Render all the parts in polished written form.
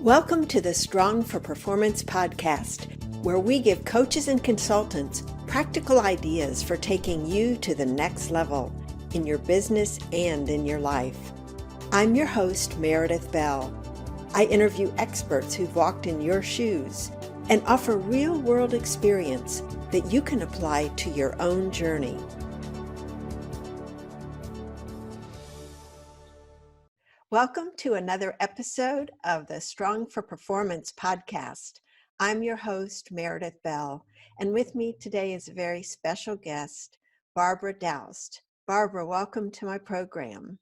Welcome to the Strong for Performance podcast, where we give coaches and consultants practical ideas for taking you to the next level in your business and in your life. I'm your host, Meredith Bell. I interview experts who've walked in your shoes and offer real-world experience that you can apply to your own journey. Welcome to another episode of the Strong for Performance podcast. I'm your host, Meredith Bell, and with me today is a very special guest, Barbara Doust. Barbara, welcome to my program.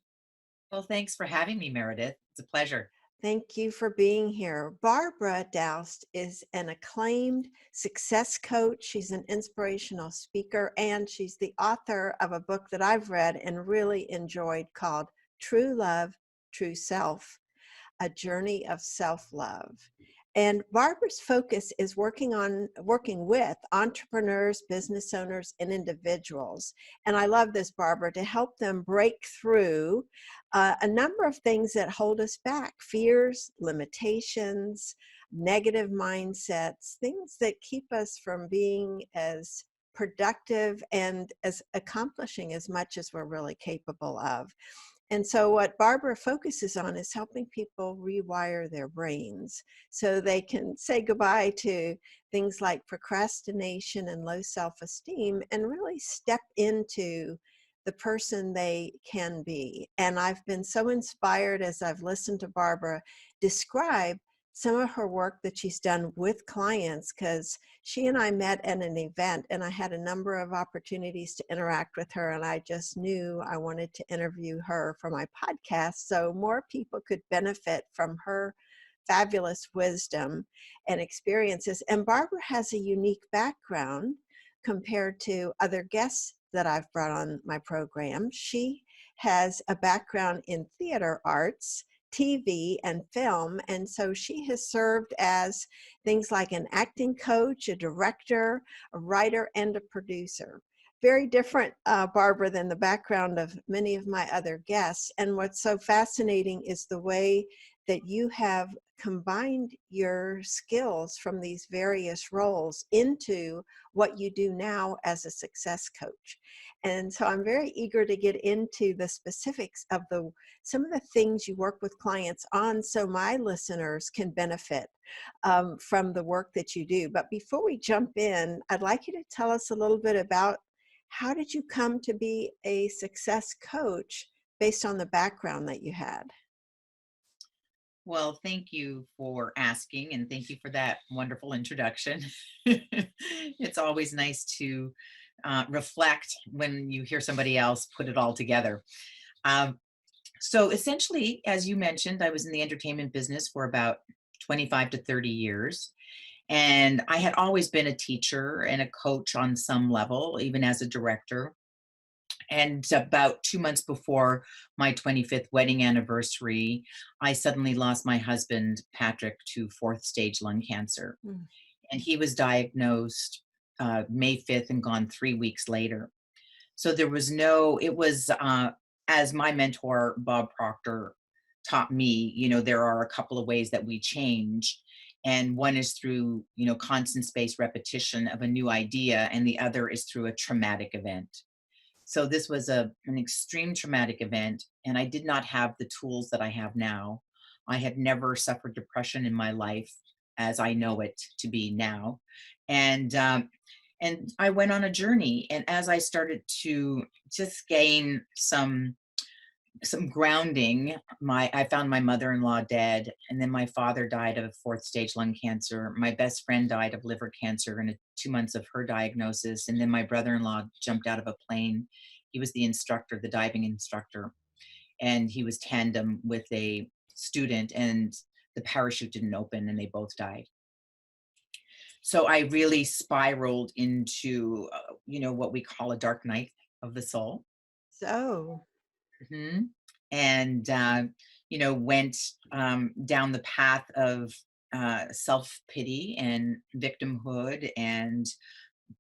Well, thanks for having me, Meredith. It's a pleasure. Thank you for being here. Barbara Doust is an acclaimed success coach. She's an inspirational speaker, and she's the author of a book that I've read and really enjoyed called True Love, True Self, a journey of self-love. And Barbara's focus is working with entrepreneurs, business owners, and individuals. And I love this, Barbara, to help them break through a number of things that hold us back: fears, limitations, negative mindsets, things that keep us from being as productive and as accomplishing as much as we're really capable of. And so what Barbara focuses on is helping people rewire their brains so they can say goodbye to things like procrastination and low self-esteem and really step into the person they can be. And I've been so inspired as I've listened to Barbara describe some of her work that she's done with clients, because she and I met at an event and I had a number of opportunities to interact with her, and I just knew I wanted to interview her for my podcast so more people could benefit from her fabulous wisdom and experiences. And Barbara has a unique background compared to other guests that I've brought on my program. She has a background in theater arts, TV, and film. And so she has served as things like an acting coach, a director, a writer, and a producer. Very different, Barbara, than the background of many of my other guests. And what's so fascinating is the way that you have combined your skills from these various roles into what you do now as a success coach. And so I'm very eager to get into the specifics of some of the things you work with clients on so my listeners can benefit from the work that you do. But before we jump in, I'd like you to tell us a little bit about how did you come to be a success coach based on the background that you had? Well, thank you for asking, and thank you for that wonderful introduction. It's always nice to reflect when you hear somebody else put it all together. Um, so, essentially, as you mentioned, I was in the entertainment business for about 25 to 30 years. And I had always been a teacher and a coach on some level, even as a director. And about 2 months before my 25th wedding anniversary, I suddenly lost my husband, Patrick, to fourth stage lung cancer. Mm. And he was diagnosed May 5th and gone 3 weeks later. So there was no, it was, as my mentor, Bob Proctor, taught me, there are a couple of ways that we change. And one is through, constant spaced repetition of a new idea, and the other is through a traumatic event. So this was an extreme traumatic event, and I did not have the tools that I have now. I had never suffered depression in my life as I know it to be now, and I went on a journey. And as I started to just gain some grounding, I found my mother-in-law dead, and then my father died of fourth stage lung cancer. My best friend died of liver cancer in 2 months of her diagnosis, and then my brother-in-law jumped out of a plane. He was the instructor, the diving instructor, and he was tandem with a student, and the parachute didn't open, and they both died. So I really spiraled into, what we call a dark night of the soul. So, Mhm. And, went down the path of self pity and victimhood, and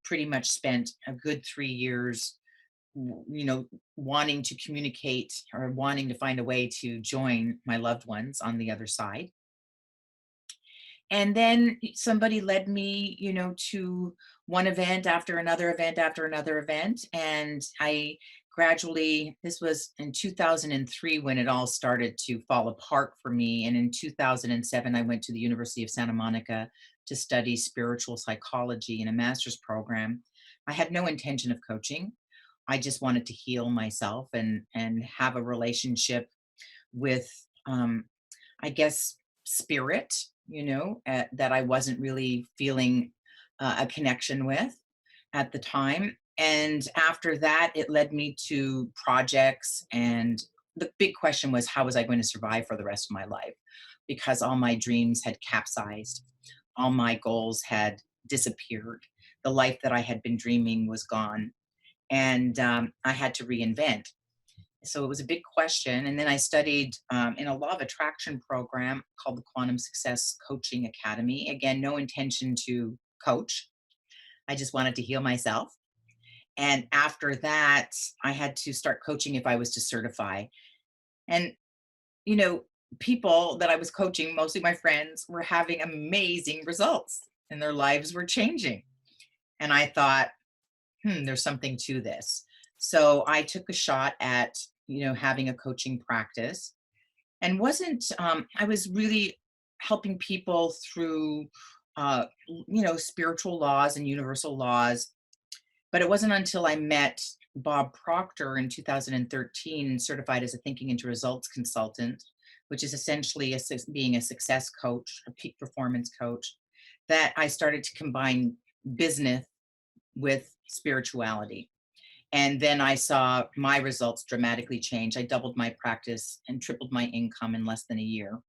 pretty much spent a good 3 years, wanting to communicate or wanting to find a way to join my loved ones on the other side. And then somebody led me, to one event after another event after another event. And I gradually, this was in 2003 when it all started to fall apart for me. And in 2007, I went to the University of Santa Monica to study spiritual psychology in a master's program. I had no intention of coaching. I just wanted to heal myself and have a relationship with, I guess, spirit, that I wasn't really feeling a connection with at the time. And after that, it led me to projects. And the big question was, how was I going to survive for the rest of my life? Because all my dreams had capsized, all my goals had disappeared. The life that I had been dreaming was gone. And I had to reinvent. So it was a big question. And then I studied in a law of attraction program called the Quantum Success Coaching Academy. Again, no intention to coach. I just wanted to heal myself. And after that, I had to start coaching if I was to certify. And, you know, people that I was coaching, mostly my friends, were having amazing results and their lives were changing. And I thought, there's something to this. So I took a shot at, having a coaching practice and I was really helping people through, spiritual laws and universal laws. But it wasn't until I met Bob Proctor in 2013 and certified as a thinking into results consultant, which is essentially being a success coach, a peak performance coach, that I started to combine business with spirituality. And then I saw my results dramatically change. I doubled my practice and tripled my income in less than a year.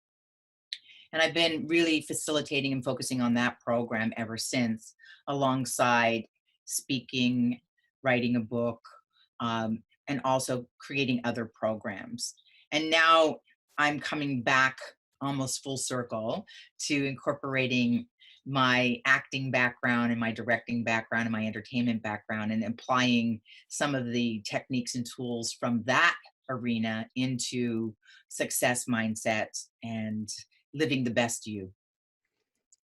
And I've been really facilitating and focusing on that program ever since, alongside speaking, writing a book, and also creating other programs. And now I'm coming back almost full circle to incorporating my acting background and my directing background and my entertainment background and applying some of the techniques and tools from that arena into success mindset and living the best you.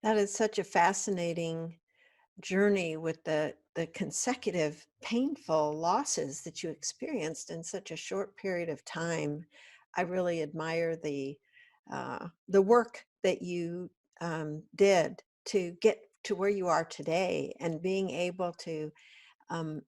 That is such a fascinating journey with the consecutive painful losses that you experienced in such a short period of time. I really admire the work that you did to get to where you are today and being able to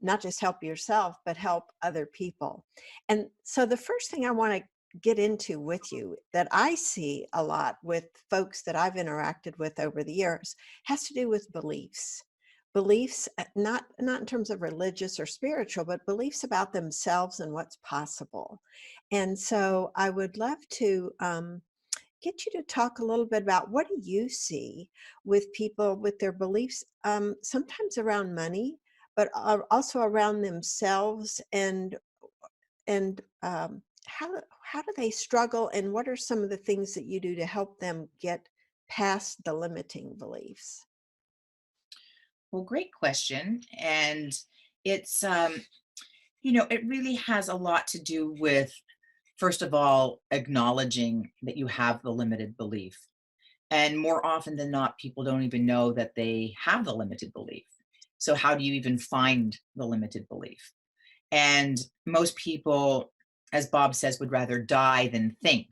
not just help yourself, but help other people. And so the first thing I want to get into with you that I see a lot with folks that I've interacted with over the years has to do with beliefs. Beliefs, not in terms of religious or spiritual, but beliefs about themselves and what's possible. And so I would love to get you to talk a little bit about what do you see with people with their beliefs, sometimes around money, but also around themselves and how do they struggle, and what are some of the things that you do to help them get past the limiting beliefs? Well, great question. And it's, it really has a lot to do with, first of all, acknowledging that you have the limited belief. And more often than not, people don't even know that they have the limited belief. So, how do you even find the limited belief? And most people, as Bob says, would rather die than think.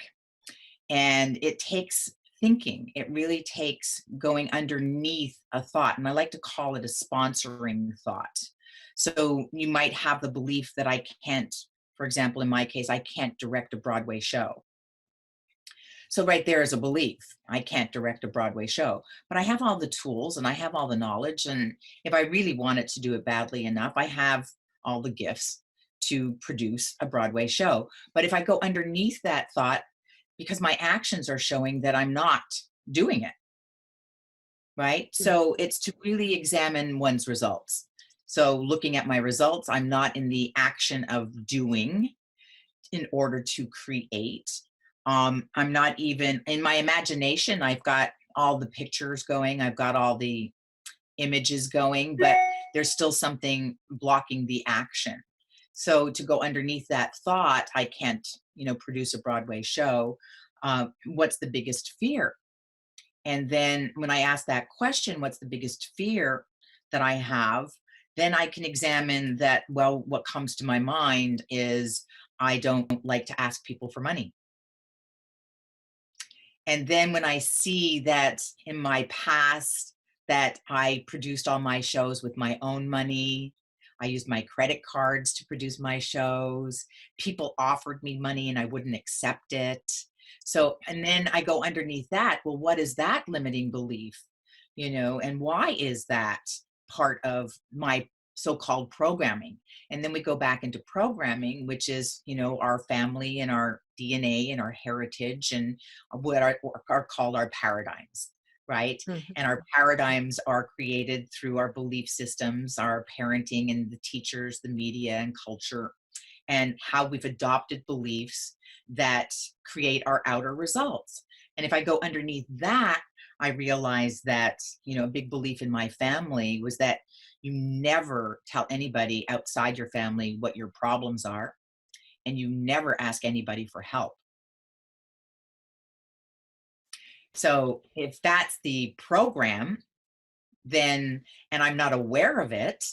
And it takes thinking, it really takes going underneath a thought. And I like to call it a sponsoring thought. So you might have the belief that I can't, for example, in my case, I can't direct a Broadway show. So right there is a belief. I can't direct a Broadway show, but I have all the tools and I have all the knowledge. And if I really wanted to do it badly enough, I have all the gifts to produce a Broadway show. But if I go underneath that thought, because my actions are showing that I'm not doing it, right? Mm. So it's to really examine one's results. So looking at my results, I'm not in the action of doing in order to create. I'm not even in my imagination. I've got all the pictures going, I've got all the images going, but there's still something blocking the action. So to go underneath that thought, I can't, produce a Broadway show. What's the biggest fear? And then when I ask that question, what's the biggest fear that I have? Then I can examine that. Well, what comes to my mind is I don't like to ask people for money. And then when I see that in my past that I produced all my shows with my own money, I used my credit cards to produce my shows. People offered me money and I wouldn't accept it. So, and then I go underneath that. Well, what is that limiting belief? And why is that part of my so-called programming? And then we go back into programming, which is, our family and our DNA and our heritage and what are called our paradigms, right? Mhm. And our paradigms are created through our belief systems, our parenting and the teachers, the media and culture, and how we've adopted beliefs that create our outer results. And if I go underneath that, I realize that, a big belief in my family was that you never tell anybody outside your family what your problems are, and you never ask anybody for help. So if that's the program, then, and I'm not aware of it,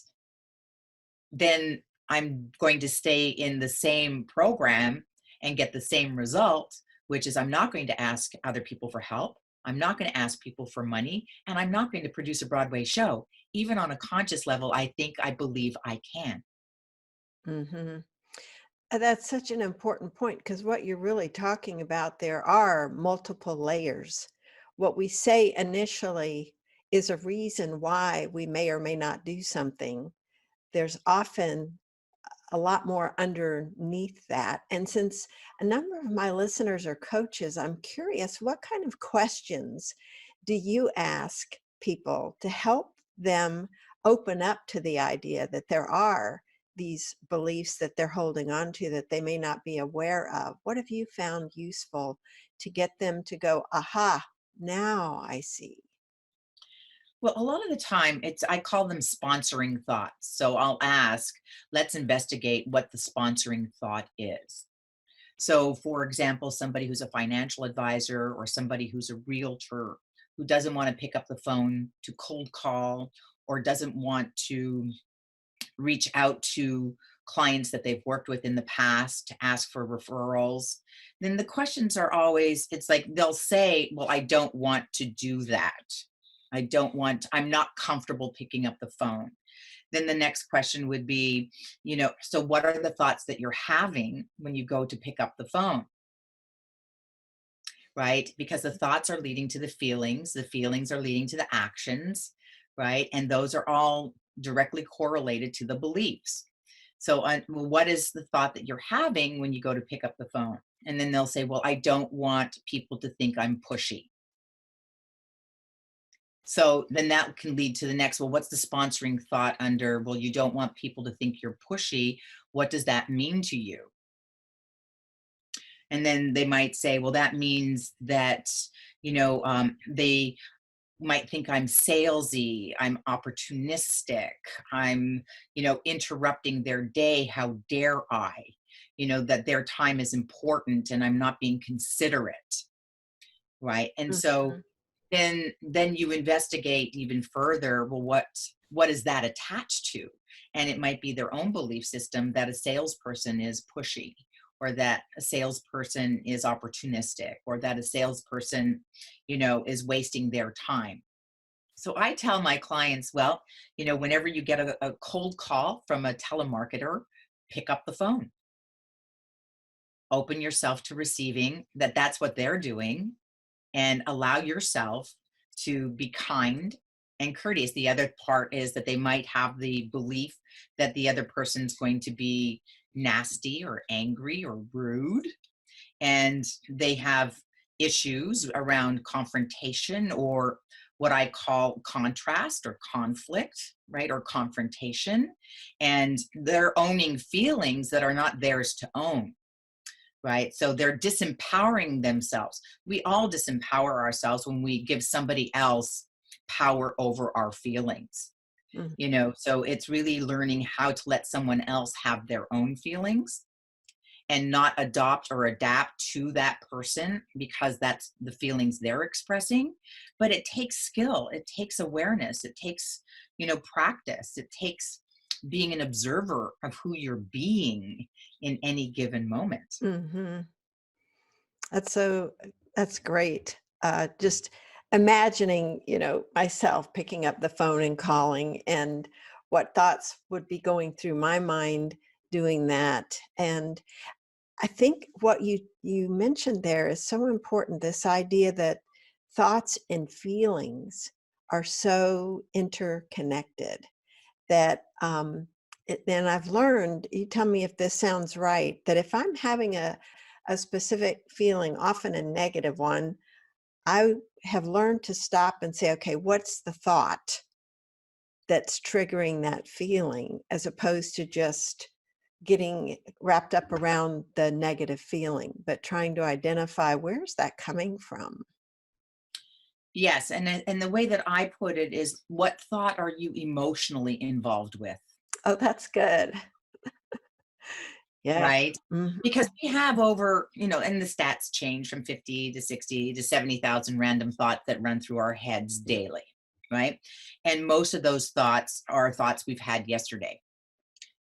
then I'm going to stay in the same program and get the same result, which is I'm not going to ask other people for help. I'm not going to ask people for money, and I'm not going to produce a Broadway show. Even on a conscious level, I believe I can. Mhm. That's such an important point because what you're really talking about there are multiple layers. What we say initially is a reason why we may or may not do something. There's often a lot more underneath that. And since a number of my listeners are coaches, I'm curious, what kind of questions do you ask people to help them open up to the idea that there are these beliefs that they're holding on to that they may not be aware of? What have you found useful to get them to go, aha, now I see? Well, a lot of the time, I call them sponsoring thoughts. So I'll ask, let's investigate what the sponsoring thought is. So, for example, somebody who's a financial advisor or somebody who's a realtor who doesn't want to pick up the phone to cold call or doesn't want to reach out to clients that they've worked with in the past to ask for referrals, then the questions are always, it's like they'll say, well, I don't want to do that. I'm not comfortable picking up the phone. Then the next question would be, so what are the thoughts that you're having when you go to pick up the phone? Right? Because the thoughts are leading to the feelings are leading to the actions, right? And those are all directly correlated to the beliefs. So, well, what is the thought that you're having when you go to pick up the phone? And then they'll say, well, I don't want people to think I'm pushy. So then that can lead to the next, well, what's the sponsoring thought under, well, you don't want people to think you're pushy. What does that mean to you? And then they might say, well, that means that, they might think I'm salesy, I'm opportunistic, I'm, interrupting their day. How dare I? That their time is important and I'm not being considerate, right? And so Mhm. then you investigate even further, well, what is that attached to? And it might be their own belief system that a salesperson is pushy, or that a salesperson is opportunistic, or that a salesperson, is wasting their time. So I tell my clients, well, whenever you get a cold call from a telemarketer, pick up the phone, open yourself to receiving that that's what they're doing, and allow yourself to be kind and courteous. The other part is that they might have the belief that the other person's going to be nasty or angry or rude, and they have issues around confrontation, or what I call contrast or conflict, right? Or confrontation. And they're owning feelings that are not theirs to own, right? So they're disempowering themselves. We all disempower ourselves when we give somebody else power over our feelings. Mhm. So it's really learning how to let someone else have their own feelings, and not adopt or adapt to that person because that's the feelings they're expressing. But it takes skill, it takes awareness, it takes, practice, it takes being an observer of who you're being in any given moment. Hmm. That's so that's great. Just imagining, myself picking up the phone and calling, and what thoughts would be going through my mind doing that. And I think what you mentioned there is so important. This idea that thoughts and feelings are so interconnected that and I've learned, you tell me if this sounds right, that if I'm having a specific feeling, often a negative one, I have learned to stop and say, okay, what's the thought that's triggering that feeling, as opposed to just getting wrapped up around the negative feeling, but trying to identify where's that coming from. Yes, and the way that I put it is, what thought are you emotionally involved with? Oh, that's good. Yeah. Right? Mhm. Because we have over, and the stats change from 50 to 60 to 70,000 random thoughts that run through our heads daily, right? And most of those thoughts are thoughts we've had yesterday.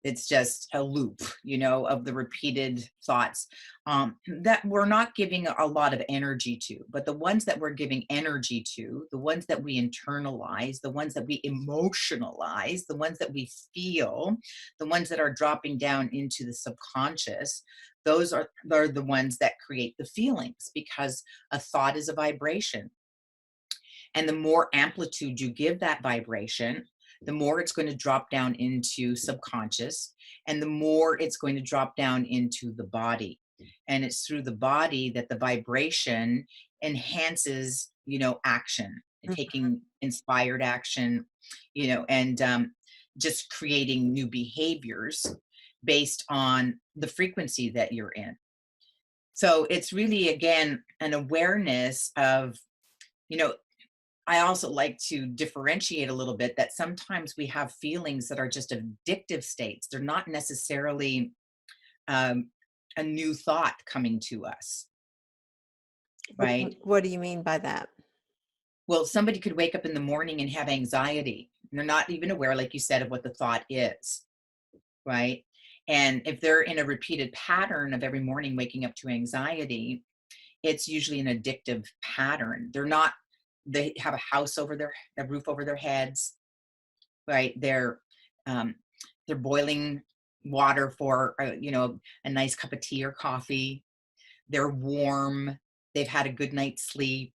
It's just a loop, of the repeated thoughts that we're not giving a lot of energy to. But the ones that we're giving energy to, the ones that we internalize, the ones that we emotionalize, the ones that we feel, the ones that are dropping down into the subconscious, those are the ones that create the feelings, because a thought is a vibration. And the more amplitude you give that vibration, the more it's going to drop down into subconscious, and the more it's going to drop down into the body. And it's through the body that the vibration enhances, action, taking inspired action, and just creating new behaviors based on the frequency that you're in. So it's really, again, an awareness of, you know, I also like to differentiate a little bit that sometimes we have feelings that are just addictive states. They're not necessarily um, a new thought coming to us, right? What do you mean by that? Well, somebody could wake up in the morning and have anxiety. And they're not even aware, like you said, of what the thought is, right? And if they're in a repeated pattern of every morning waking up to anxiety, it's usually an addictive pattern. They have a house over a roof over their heads, right? Um, they're boiling water for a nice cup of tea or coffee. They're warm. They've had a good night's sleep.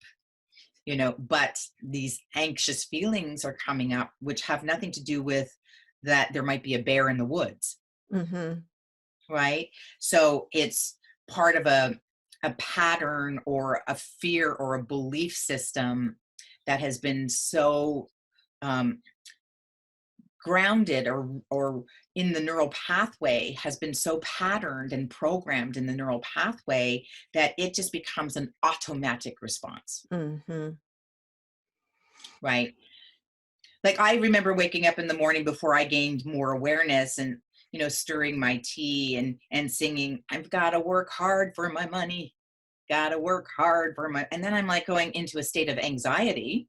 But these anxious feelings are coming up, which have nothing to do with that there might be a bear in the woods, Mhm. right? So it's part of a pattern or a fear or a belief system that has been so um, grounded or in the neural pathway, has been so patterned and programmed in the neural pathway that it just becomes an automatic response, Mhm. right? Like, I remember waking up in the morning before I gained more awareness, and stirring my tea and singing, I've got to work hard for my money, got to work hard for my, and then I'm like going into a state of anxiety,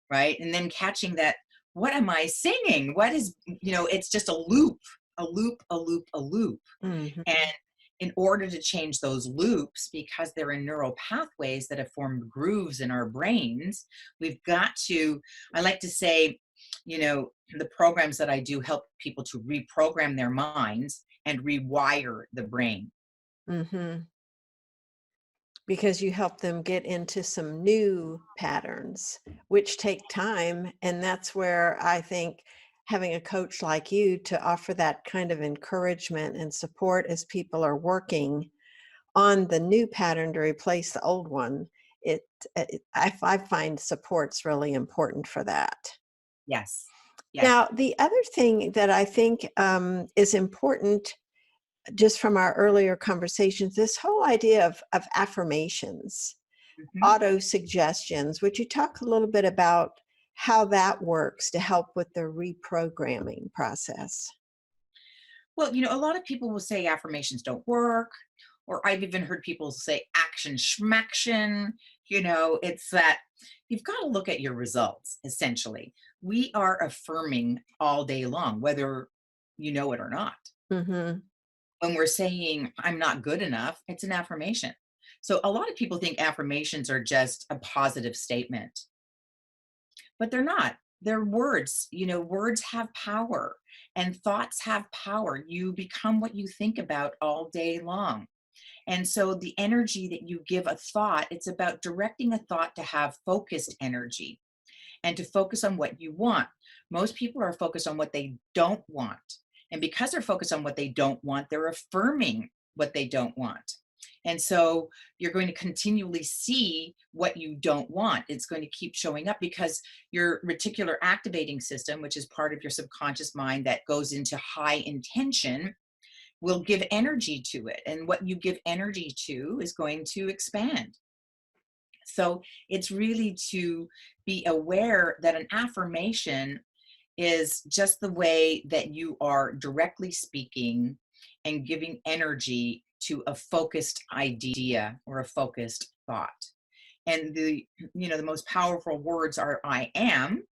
right? And then catching that, what am I singing? What is, it's just a loop, a loop, a loop, a loop. Mhm. And in order to change those loops, because they're in neural pathways that have formed grooves in our brains, we've got to, I like to say, the programs that I do help people to reprogram their minds and rewire the brain. Mhm. Because you help them get into some new patterns, which take time, and that's where I think having a coach like you to offer that kind of encouragement and support as people are working on the new pattern to replace the old one, I find support's really important for that. Yes. Yes. Now, the other thing that I think is important, just from our earlier conversations, this whole idea of affirmations, Mhm. auto suggestions. Would you talk a little bit about how that works to help with the reprogramming process? Well, a lot of people will say affirmations don't work, or I've even heard people say action schmaction. It's that you've got to look at your results, essentially. We are affirming all day long, whether you know it or not. Hmm. When we're saying, I'm not good enough, it's an affirmation. So a lot of people think affirmations are just a positive statement, but they're not. They're words. Words have power and thoughts have power. You become what you think about all day long. And so the energy that you give a thought, it's about directing a thought to have focused energy and to focus on what you want. Most people are focused on what they don't want. And because they're focused on what they don't want, they're affirming what they don't want. And so you're going to continually see what you don't want. It's going to keep showing up because your reticular activating system, which is part of your subconscious mind that goes into high intention, will give energy to it. And what you give energy to is going to expand. So it's really to be aware that an affirmation is just the way that you are directly speaking and giving energy to a focused idea or a focused thought. And the most powerful words are I am,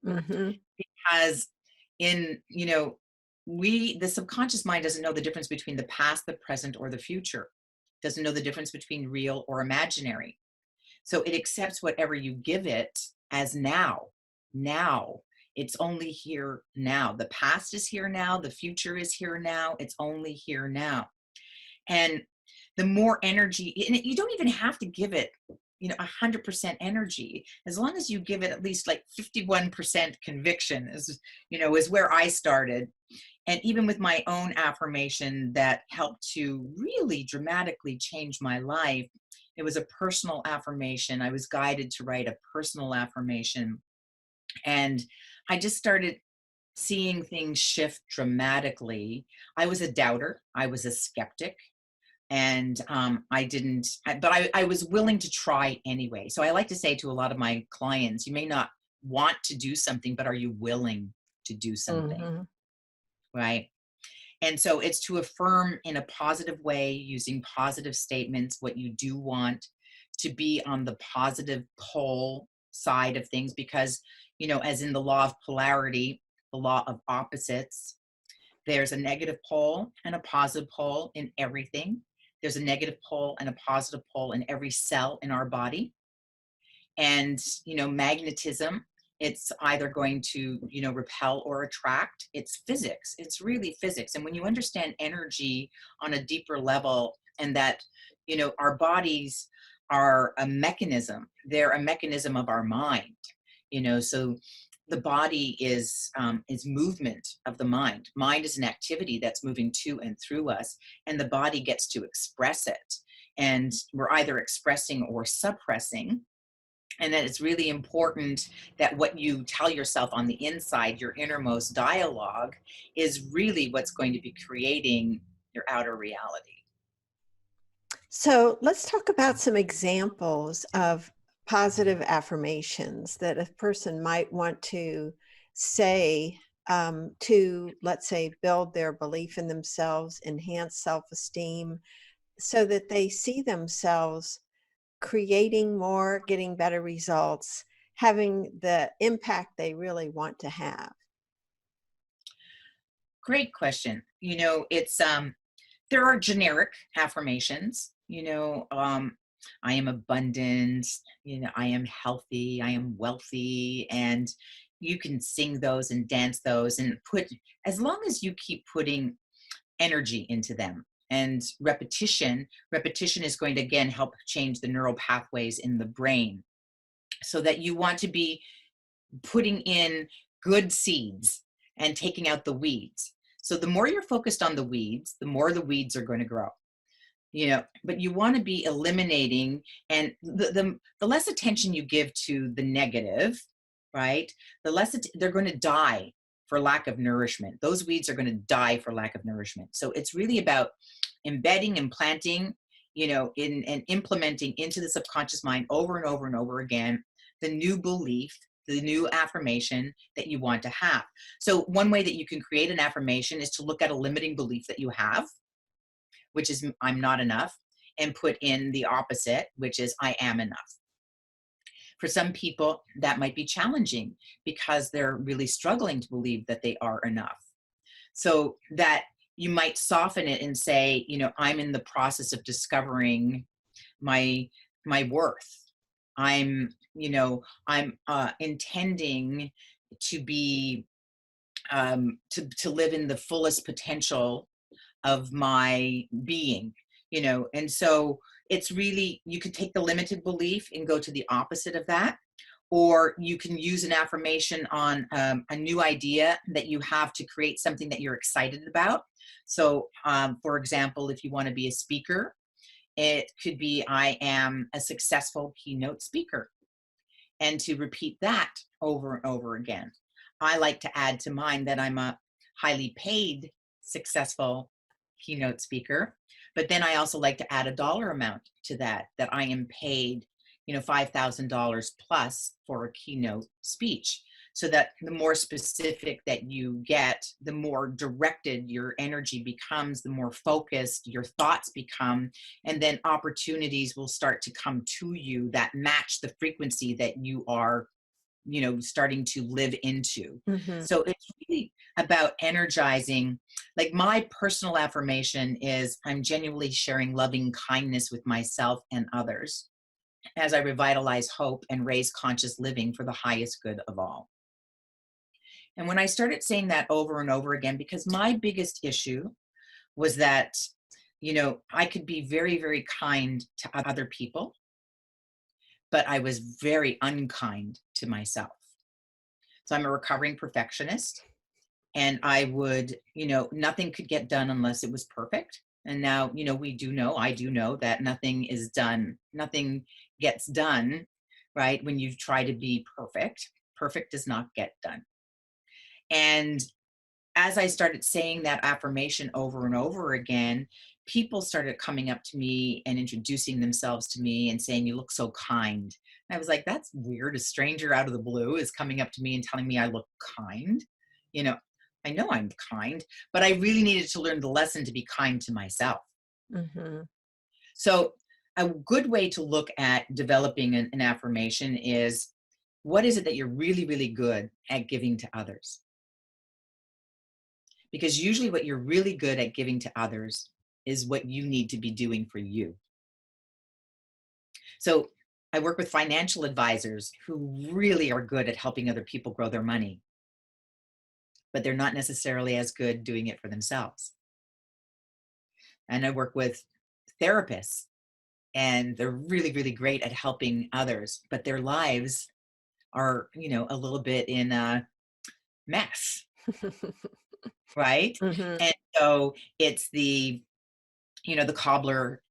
Hmm. because the subconscious mind doesn't know the difference between the past, the present, or the future. Doesn't know the difference between real or imaginary. So it accepts whatever you give it as now. Now. It's only here now. The past is here now. The future is here now. It's only here now. And the more energy, and you don't even have to give it, 100% energy. As long as you give it at least like 51% conviction is where I started. And even with my own affirmation that helped to really dramatically change my life, it was a personal affirmation. I was guided to write a personal affirmation. And I just started seeing things shift dramatically. I was a doubter, I was a skeptic, and I was willing to try anyway. So I like to say to a lot of my clients, you may not want to do something, but are you willing to do something? Hmm. Right? And so it's to affirm in a positive way using positive statements what you do want, to be on the positive pole side of things, because, as in the law of polarity, the law of opposites, there's a negative pole and a positive pole in everything. There's a negative pole and a positive pole in every cell in our body. And magnetism, it's either going to repel or attract. It's physics. It's really physics. And when you understand energy on a deeper level, and that our bodies are a mechanism, they're a mechanism of our mind. So the body is movement of the mind. Mind is an activity that's moving to and through us, and the body gets to express it. And we're either expressing or suppressing. And that it's really important that what you tell yourself on the inside, your innermost dialogue, is really what's going to be creating your outer reality. So let's talk about some examples of positive affirmations that a person might want to say to, let's say, build their belief in themselves, enhance self esteem, so that they see themselves creating more, getting better results, having the impact they really want to have. Great question. It's there are generic affirmations. I am abundant. I am healthy. I am wealthy, and you can sing those and dance those and put, as long as you keep putting energy into them. And repetition is going to again help change the neural pathways in the brain, so that you want to be putting in good seeds and taking out the weeds. So the more you're focused on the weeds, the more the weeds are going to grow. But you want to be eliminating, and the less attention you give to the negative, right? They're going to die for lack of nourishment. Those weeds are going to die for lack of nourishment. So it's really about embedding and planting, in and implementing into the subconscious mind over and over and over again the new belief the new affirmation that you want to have. So one way that you can create an affirmation is to look at a limiting belief that you have, which is I'm not enough, and put in the opposite, which is I am enough. For some people, that might be challenging because they're really struggling to believe that they are enough. So that you might soften it and say, I'm in the process of discovering my worth. I'm, I'm intending to be to live in the fullest potential of my being, and so it's really, you could take the limited belief and go to the opposite of that, or you can use an affirmation on a new idea that you have to create something that you're excited about. So for example, if you want to be a speaker, it could be I am a successful keynote speaker, and to repeat that over and over again. I like to add to mine that I'm a highly paid successful keynote speaker, but then I also like to add a dollar amount to that I am paid, $5,000 plus for a keynote speech, so that the more specific that you get, the more directed your energy becomes, the more focused your thoughts become, and then opportunities will start to come to you that match the frequency that you are starting to live into. Mm-hmm. So it's really about energizing. Like my personal affirmation is I'm genuinely sharing loving kindness with myself and others as I revitalize hope and raise conscious living for the highest good of all. And when I started saying that over and over again, because my biggest issue was that, I could be very, very kind to other people, but I was very unkind to myself. So I'm a recovering perfectionist, and I would, nothing could get done unless it was perfect. And now, I do know that nothing gets done, right? When you try to be perfect, perfect does not get done. And as I started saying that affirmation over and over again, people started coming up to me and introducing themselves to me and saying, "You look so kind." And I was like, that's weird. A stranger out of the blue is coming up to me and telling me I look kind. You know, I know I'm kind, but I really needed to learn the lesson to be kind to myself. Mm-hmm. So a good way to look at developing an affirmation is, what is it that you're really, really good at giving to others? Because usually what you're really good at giving to others is what you need to be doing for you. So I work with financial advisors who really are good at helping other people grow their money, but they're not necessarily as good doing it for themselves. And I work with therapists, and they're really, really great at helping others, but their lives are, a little bit in a mess, right? Mm-hmm. And so it's the cobbler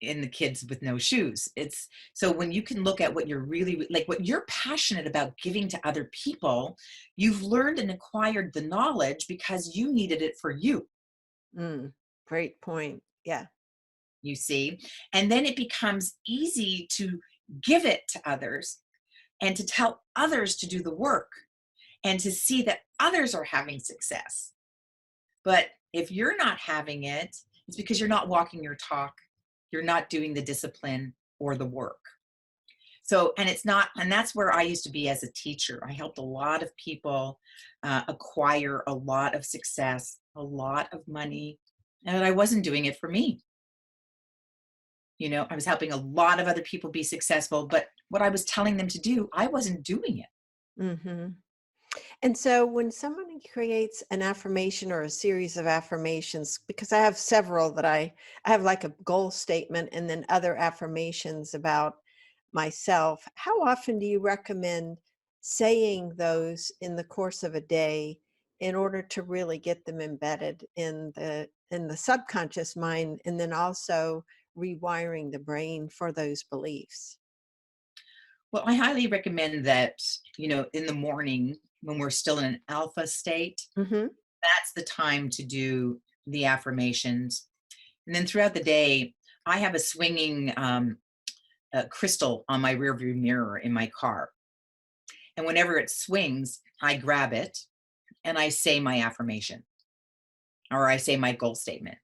in the kids with no shoes. It's so when you can look at what you're really like, what you're passionate about giving to other people, you've learned and acquired the knowledge because you needed it for you. Great point. Yeah. You see, and then it becomes easy to give it to others and to tell others to do the work and to see that others are having success. But if you're not having it, it's because you're not walking your talk. You're not doing the discipline or the work. So, and that's where I used to be as a teacher. I helped a lot of people acquire a lot of success, a lot of money, and I wasn't doing it for me. I was helping a lot of other people be successful, but what I was telling them to do, I wasn't doing it. Mm-hmm. And so when somebody creates an affirmation or a series of affirmations, because I have several that I have like a goal statement and then other affirmations about myself, how often do you recommend saying those in the course of a day in order to really get them embedded in the subconscious mind, and then also rewiring the brain for those beliefs? Well, I highly recommend that, in the morning when we're still in an alpha state, Mm-hmm. that's the time to do the affirmations. And then throughout the day, I have a swinging crystal on my rearview mirror in my car. And whenever it swings, I grab it and I say my affirmation, or I say my goal statement.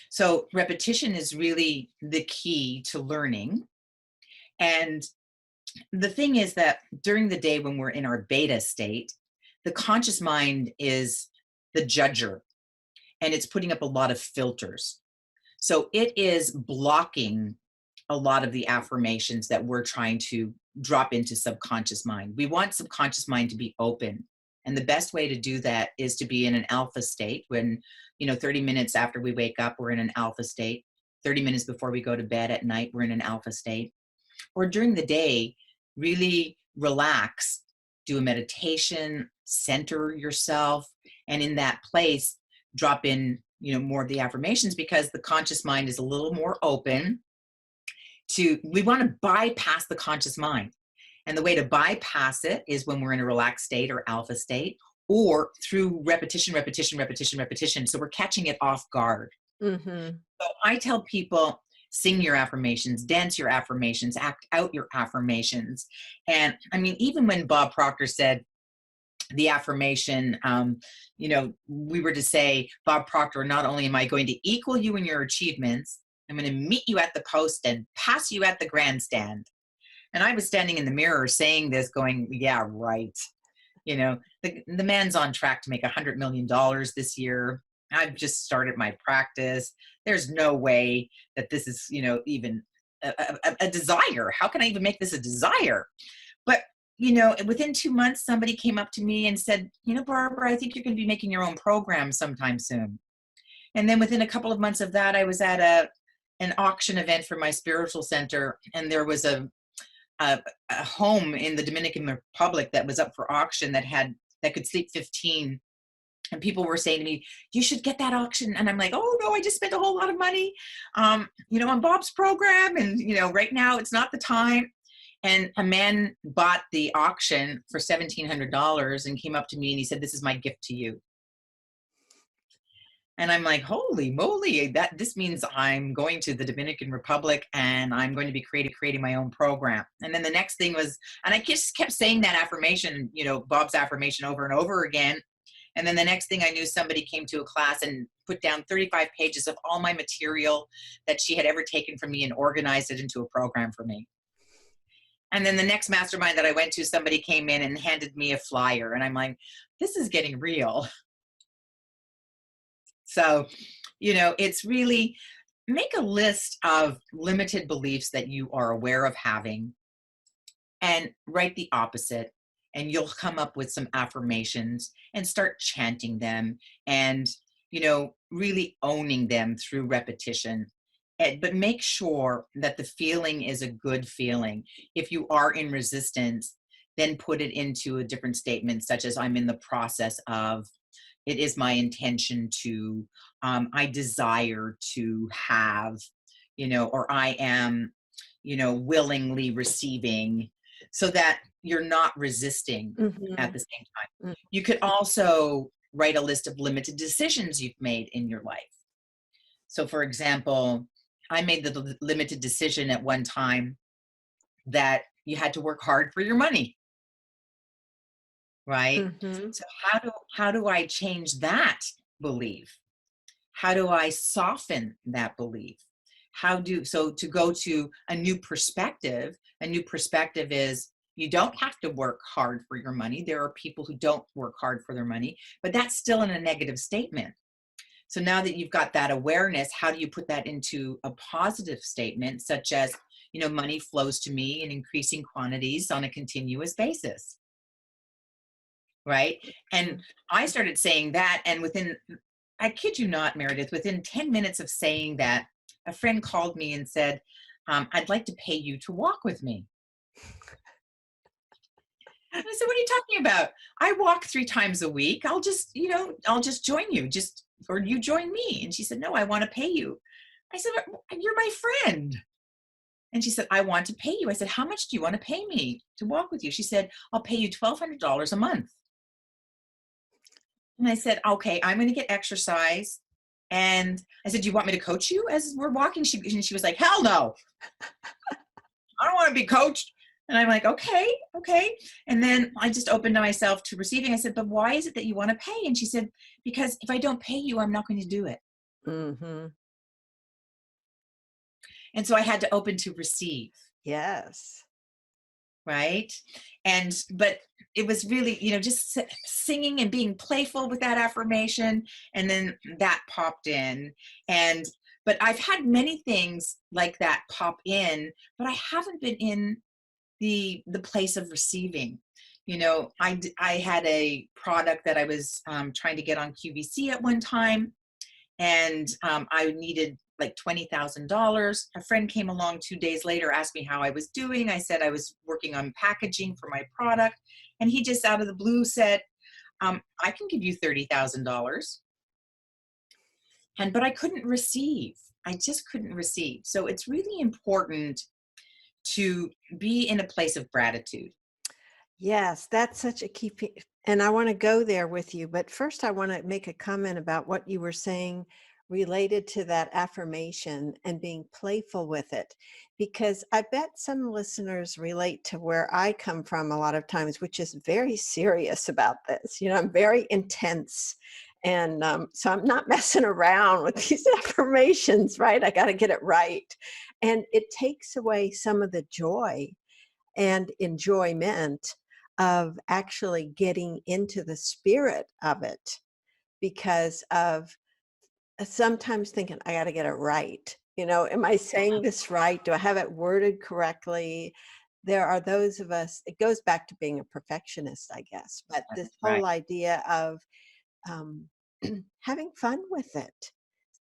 So repetition is really the key to learning. And the thing is that during the day when we're in our beta state, the conscious mind is the judger, and it's putting up a lot of filters. So it is blocking a lot of the affirmations that we're trying to drop into subconscious mind. We want subconscious mind to be open. And the best way to do that is to be in an alpha state when, 30 minutes after we wake up, we're in an alpha state. 30 minutes before we go to bed at night, we're in an alpha state. Or during the day, really relax, do a meditation, center yourself, and in that place, drop in, more of the affirmations, because the conscious mind is a little more open we want to bypass the conscious mind. And the way to bypass it is when we're in a relaxed state or alpha state, or through repetition, repetition, repetition, repetition. So we're catching it off guard. Mm-hmm. So I tell people, sing your affirmations, dance your affirmations, act out your affirmations. And I mean, even when Bob Proctor said the affirmation, we were to say, Bob Proctor, not only am I going to equal you in your achievements, I'm going to meet you at the post and pass you at the grandstand. And I was standing in the mirror saying this, going, yeah, right. The man's on track to make $100 million this year. I've just started my practice. There's no way that this is, even a desire. How can I even make this a desire? But, within 2 months, somebody came up to me and said, Barbara, I think you're going to be making your own program sometime soon. And then within a couple of months of that, I was at an auction event for my spiritual center, and there was a home in the Dominican Republic that was up for auction that could sleep 15. And people were saying to me, you should get that auction. And I'm like, oh no, I just spent a whole lot of money, on Bob's program. And, right now it's not the time. And a man bought the auction for $1,700 and came up to me and he said, this is my gift to you. And I'm like, holy moly, this means I'm going to the Dominican Republic and I'm going to be creating my own program. And then the next thing was, and I just kept saying that affirmation, Bob's affirmation over and over again. And then the next thing I knew, somebody came to a class and put down 35 pages of all my material that she had ever taken from me and organized it into a program for me. And then the next mastermind that I went to, somebody came in and handed me a flyer. And I'm like, this is getting real. So, it's really, make a list of limited beliefs that you are aware of having and write the opposite. And you'll come up with some affirmations and start chanting them and, really owning them through repetition. But make sure that the feeling is a good feeling. If you are in resistance, then put it into a different statement, such as I'm in the process of, it is my intention to, I desire to have, or I am, willingly receiving, so that you're not resisting at the same time. Mm-hmm. You could also write a list of limited decisions you've made in your life. So for example, I made the limited decision at one time that you had to work hard for your money. Right? Mm-hmm. So how do I change that belief? How do I soften that belief? So to go to a new perspective is, you don't have to work hard for your money. There are people who don't work hard for their money, but that's still in a negative statement. So now that you've got that awareness, how do you put that into a positive statement, such as, money flows to me in increasing quantities on a continuous basis? Right? And I started saying that, and I kid you not, Meredith, within 10 minutes of saying that, a friend called me and said, I'd like to pay you to walk with me. And I said, what are you talking about? I walk 3 times a week. I'll just join you, or you join me. And she said, no, I want to pay you. I said, you're my friend. And she said, I want to pay you. I said, how much do you want to pay me to walk with you? She said, I'll pay you $1,200 a month. And I said, okay, I'm going to get exercise. And I said, do you want me to coach you as we're walking? She was like, hell no. I don't want to be coached. And I'm like, okay, okay. And then I just opened myself to receiving. I said, but why is it that you want to pay? And she said, because if I don't pay you, I'm not going to do it. Mm-hmm. And so I had to open to receive. Yes. Right. And, but it was really, just singing and being playful with that affirmation. And then that popped in. And, but I've had many things like that pop in, but I haven't been in the place of receiving. I had a product that I was trying to get on QVC at one time, and I needed like $20,000. A friend came along 2 days later, asked me how I was doing. I said I was working on packaging for my product, and he just out of the blue said, I can give you $30,000. But I couldn't receive. I just couldn't receive. So it's really important to be in a place of gratitude. Yes, that's such a key and I want to go there with you, but first I want to make a comment about what you were saying related to that affirmation and being playful with it, because I bet some listeners relate to where I come from a lot of times, which is very serious about this. I'm very intense, and so I'm not messing around with these affirmations, right? I got to get it right, and it takes away some of the joy and enjoyment of actually getting into the spirit of it, because of sometimes thinking, I got to get it right. Am I saying this right? Do I have it worded correctly? There are those of us, it goes back to being a perfectionist, I guess, but this Right. whole idea of um, having fun with it,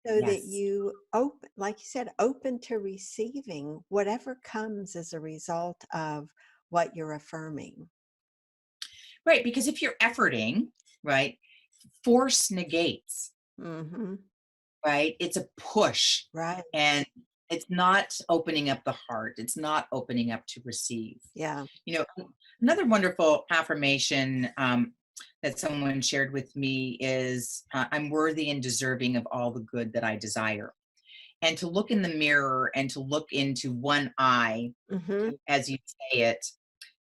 so that Yes. you open, like you said, open to receiving whatever comes as a result of what you're affirming. Right. Because if you're efforting, right, force negates, Hmm. right? It's a push, Right. and it's not opening up the heart. It's not opening up to receive. Yeah. You know, Another wonderful affirmation that someone shared with me is I'm worthy and deserving of all the good that I desire. And to look in the mirror and to look into one eye Hmm. as you say it,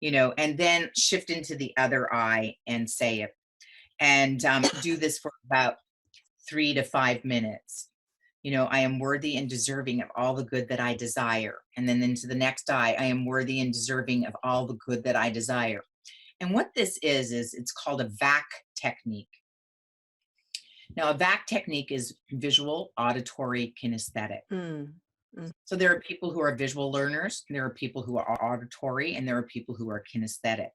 and then shift into the other eye and say it. And do this for about 3 to 5 minutes. I am worthy and deserving of all the good that I desire. And then into the next eye, I am worthy and deserving of all the good that I desire. And what this is it's called a VAC technique. Now, a VAC technique is visual, auditory, kinesthetic. Mm. Mm. So there are people who are visual learners, there are people who are auditory, and there are people who are kinesthetic,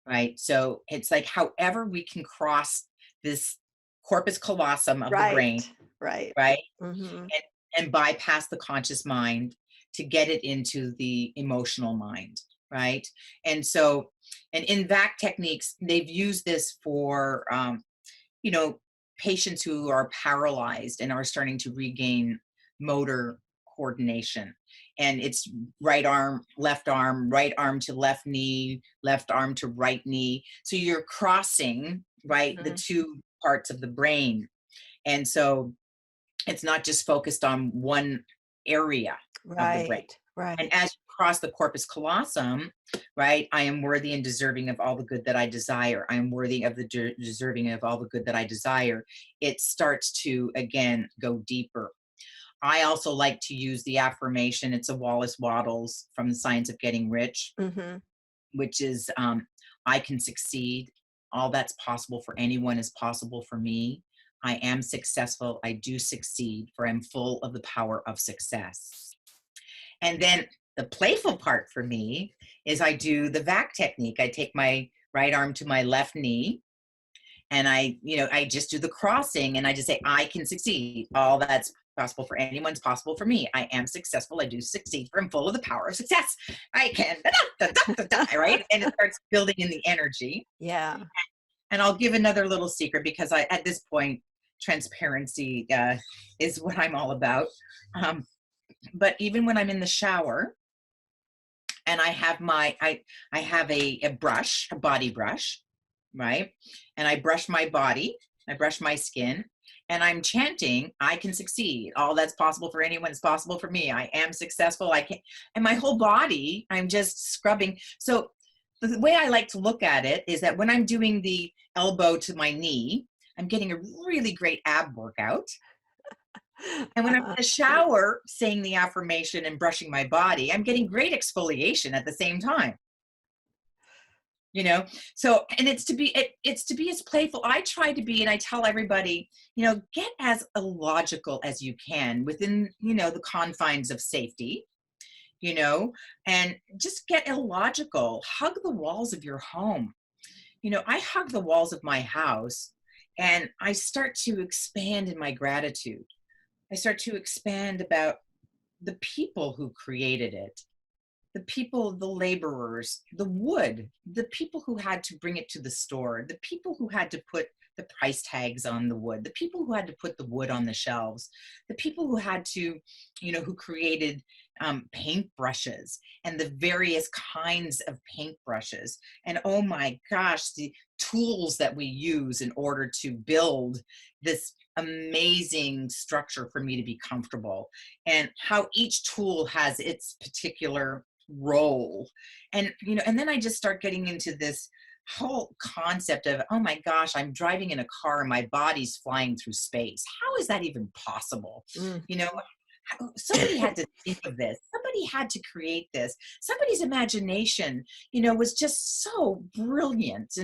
right? So it's like however we can cross this corpus callosum of the brain, Right. Right. right? Hmm. And bypass the conscious mind to get it into the emotional mind, right? And so, and in VAC techniques, they've used this for, you know, patients who are paralyzed and are starting to regain motor coordination. And it's right arm to left knee, left arm to right knee. So you're crossing, right, the Hmm. two parts of the brain. And so it's not just focused on one area of the brain. Right. And Right. as you cross the corpus callosum, right, I am worthy and deserving of all the good that I desire. I am worthy of the deserving of all the good that I desire. It starts to, again, go deeper. I also like to use the affirmation. It's a Wallace Wattles from The Science of Getting Rich, Hmm. which is I can succeed. All that's possible for anyone is possible for me. I am successful. I do succeed, for I'm full of the power of success. And then the playful part for me is I do the VAC technique. I take my right arm to my left knee, and I just do the crossing, and I just say, I can succeed. All that's possible for anyone's possible for me. I am successful. I do succeed, for I'm full of the power of success. I can, right? And it starts building in the energy. Yeah. And I'll give another little secret, because at this point, transparency is what I'm all about. But even when I'm in the shower and I have I have a brush, a body brush, right? And I brush my body, I brush my skin, and I'm chanting, I can succeed. All that's possible for anyone is possible for me. I am successful. I can, and my whole body, I'm just scrubbing. So the way I like to look at it is that when I'm doing the elbow to my knee, I'm getting a really great ab workout. And when I'm in the shower saying the affirmation and brushing my body, I'm getting great exfoliation at the same time. You know, so, and it's to be as playful. I try to be, and I tell everybody, get as illogical as you can within, the confines of safety, you know, and just get illogical. Hug the walls of your home. I hug the walls of my house, and I start to expand in my gratitude. I start to expand about the people who created it, the people, the laborers, the wood, the people who had to bring it to the store, the people who had to put the price tags on the wood, the people who had to put the wood on the shelves, the people who had to, who created paintbrushes and the various kinds of paintbrushes. And oh my gosh, the tools that we use in order to build this amazing structure for me to be comfortable, and how each tool has its particular role. And then I just start getting into this whole concept of, oh my gosh, I'm driving in a car and my body's flying through space. How is that even possible? Mm. Somebody had to think of this. Somebody had to create this. Somebody's imagination, was just so brilliant.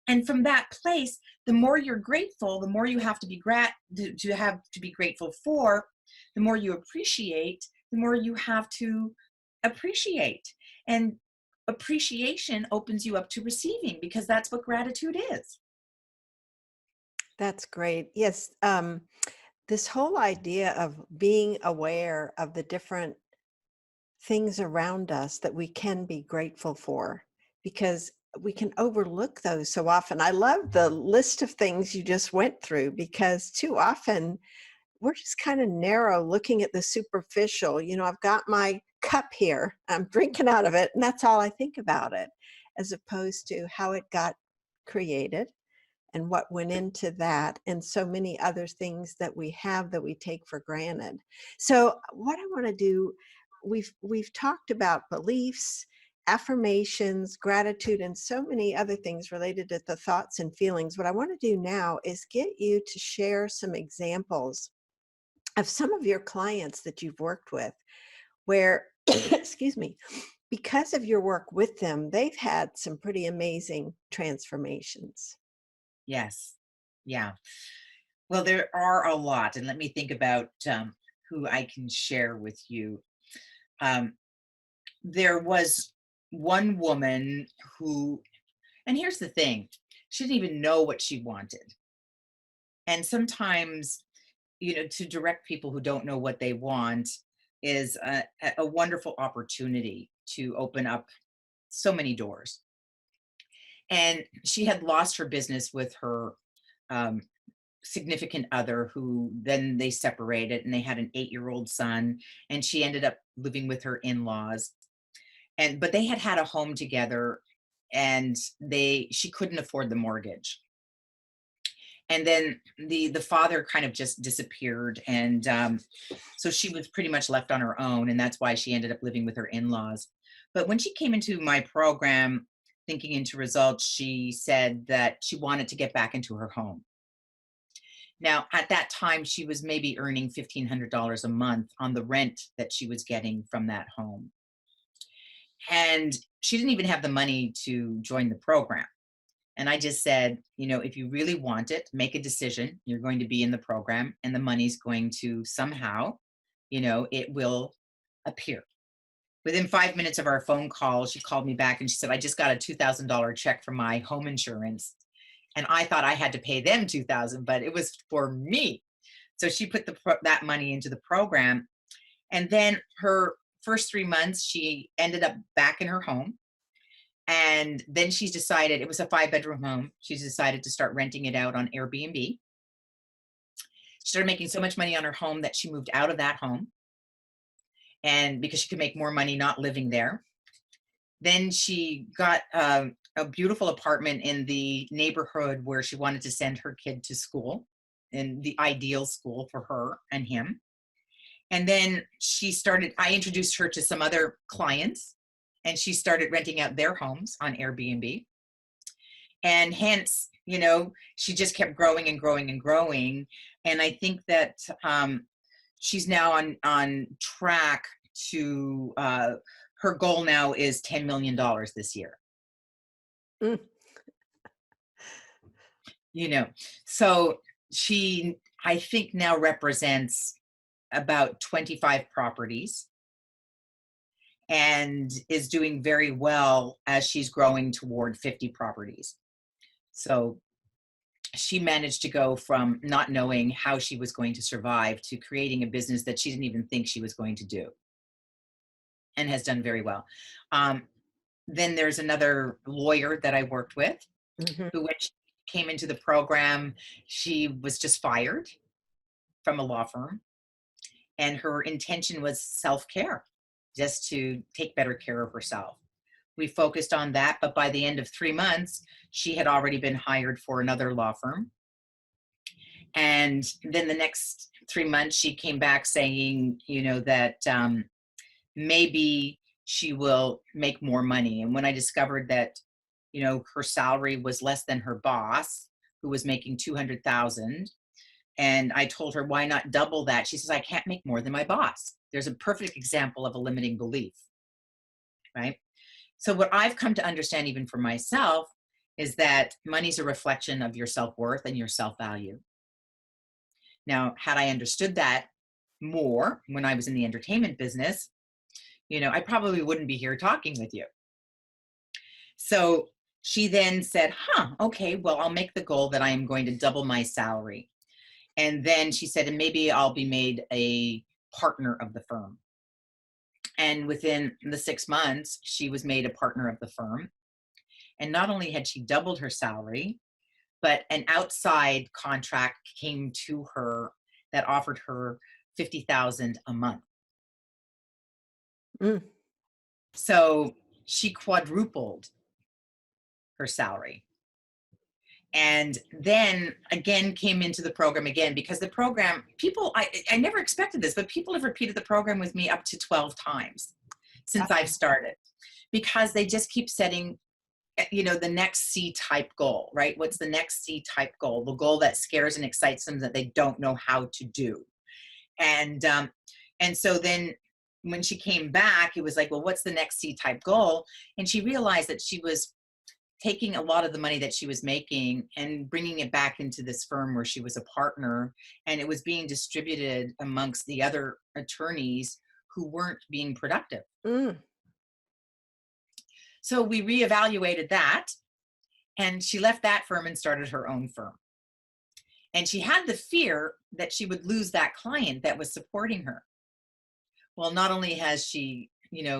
And from that place, the more you're grateful, the more you have to be grateful for, the more you appreciate, the more you have to appreciate. And appreciation opens you up to receiving, because that's what gratitude is. That's great. Yes. This whole idea of being aware of the different things around us that we can be grateful for, because we can overlook those so often. I love the list of things you just went through, because too often we're just kind of narrow looking at the superficial. I've got my cup here, I'm drinking out of it, and that's all I think about it, as opposed to how it got created and what went into that, and so many other things that we have that we take for granted. So what I want to do, we've talked about beliefs, affirmations, gratitude, and so many other things related to the thoughts and feelings. What I want to do now is get you to share some examples of some of your clients that you've worked with where, excuse me, because of your work with them, they've had some pretty amazing transformations. Yes. Yeah. Well, there are a lot. And let me think about who I can share with you. There was one woman who, and here's the thing, she didn't even know what she wanted. And sometimes, to direct people who don't know what they want is a wonderful opportunity to open up so many doors. And she had lost her business with her um, significant other, who then they separated, and they had an 8-year-old son, and she ended up living with her in-laws. But they had had a home together, and she couldn't afford the mortgage. And then the father kind of just disappeared, and so she was pretty much left on her own, and that's why she ended up living with her in-laws. But when she came into my program, thinking into results, she said that she wanted to get back into her home. Now, at that time, she was maybe earning $1,500 a month on the rent that she was getting from that home. And she didn't even have the money to join the program. And I just said, if you really want it, make a decision. You're going to be in the program, and the money's going to somehow, it will appear. Within 5 minutes of our phone call, she called me back and she said, I just got a $2,000 check from my home insurance. And I thought I had to pay them $2,000, but it was for me. So she put that money into the program. And then her first 3 months, she ended up back in her home. And then she's decided, it was a 5-bedroom home. She's decided to start renting it out on Airbnb. She started making so much money on her home that she moved out of that home. And because she could make more money not living there. Then she got a beautiful apartment in the neighborhood where she wanted to send her kid to school, in the ideal school for her and him. And then I introduced her to some other clients, and she started renting out their homes on Airbnb. And hence, she just kept growing and growing and growing. And I think that she's now on track to, her goal now is $10 million this year. Mm. So she, I think, now represents about 25 properties and is doing very well as she's growing toward 50 properties. So she managed to go from not knowing how she was going to survive to creating a business that she didn't even think she was going to do, and has done very well. Then there's another lawyer that I worked with Mhm. who, when she came into the program, she was just fired from a law firm, and her intention was self-care, just to take better care of herself. We focused on that, but by the end of 3 months, she had already been hired for another law firm. And then the next 3 months, she came back saying, that maybe she will make more money. And when I discovered that, her salary was less than her boss, who was making 200,000, and I told her, why not double that? She says, I can't make more than my boss. There's a perfect example of a limiting belief, right? So what I've come to understand, even for myself, is that money's a reflection of your self-worth and your self-value. Now, had I understood that more when I was in the entertainment business, I probably wouldn't be here talking with you. So she then said, okay, well, I'll make the goal that I am going to double my salary. And then she said, and maybe I'll be made a partner of the firm. And within the 6 months, she was made a partner of the firm. And not only had she doubled her salary, but an outside contract came to her that offered her 50,000 a month. Mm. So she quadrupled her salary. And then again came into the program again, because the program, I never expected this, but people have repeated the program with me up to 12 times since I've started, because they just keep setting, the next C-type goal, right? What's the next C-type goal? The goal that scares and excites them, that they don't know how to do. And so then when she came back, it was like, well, what's the next C-type goal? And she realized that she was taking a lot of the money that she was making and bringing it back into this firm where she was a partner, and it was being distributed amongst the other attorneys who weren't being productive. Mm. So we reevaluated that, and she left that firm and started her own firm. And she had the fear that she would lose that client that was supporting her. Well, not only has she,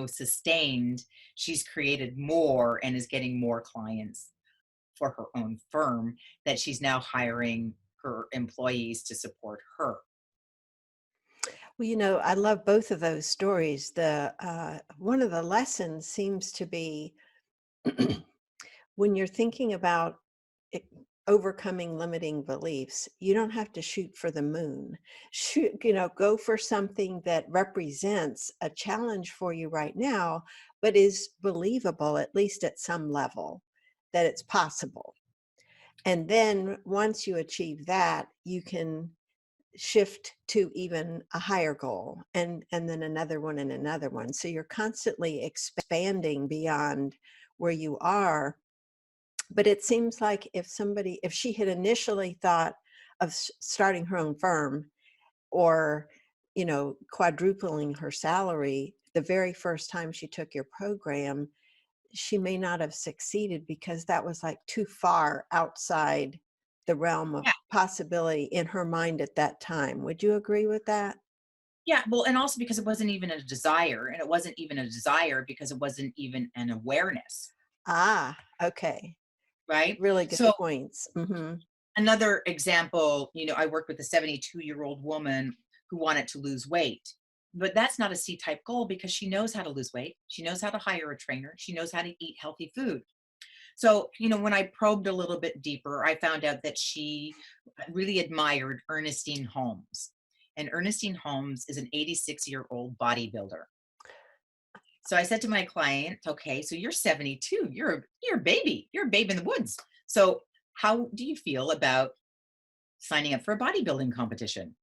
sustained, she's created more and is getting more clients for her own firm, that she's now hiring her employees to support her. Well, I love both of those stories. The one of the lessons seems to be when you're thinking about it, overcoming limiting beliefs, you don't have to shoot for the moon. Go for something that represents a challenge for you right now, but is believable, at least at some level, that it's possible. And then once you achieve that, you can shift to even a higher goal, and then another one and another one. So you're constantly expanding beyond where you are. But it seems like if she had initially thought of starting her own firm, or quadrupling her salary the very first time she took your program, she may not have succeeded, because that was like too far outside the realm of Yeah. possibility in her mind at that time. Would you agree with that? Yeah. Well, and also because it wasn't even a desire, and it wasn't even a desire because it wasn't even an awareness, Ah, okay. right? Really good So points. Mhm. another example, I worked with a 72-year-old woman who wanted to lose weight. But that's not a C-type goal, because she knows how to lose weight. She knows how to hire a trainer. She knows how to eat healthy food. So, when I probed a little bit deeper, I found out that she really admired Ernestine Holmes. And Ernestine Holmes is an 86-year-old bodybuilder. So I said to my client, okay, so you're 72, you're a baby, you're a babe in the woods. So how do you feel about signing up for a bodybuilding competition?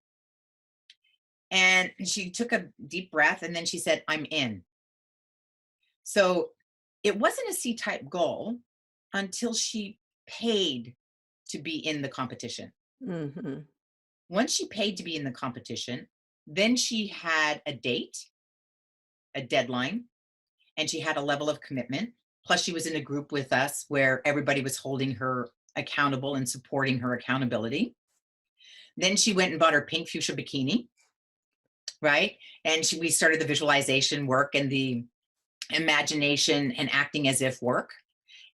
And she took a deep breath and then she said, I'm in. So it wasn't a C type goal until she paid to be in the competition. Hmm. Once she paid to be in the competition, then she had a date, a deadline, and she had a level of commitment. Plus, she was in a group with us where everybody was holding her accountable and supporting her accountability. Then she went and bought her pink fuchsia bikini, right? And we started the visualization work and the imagination and acting as if work.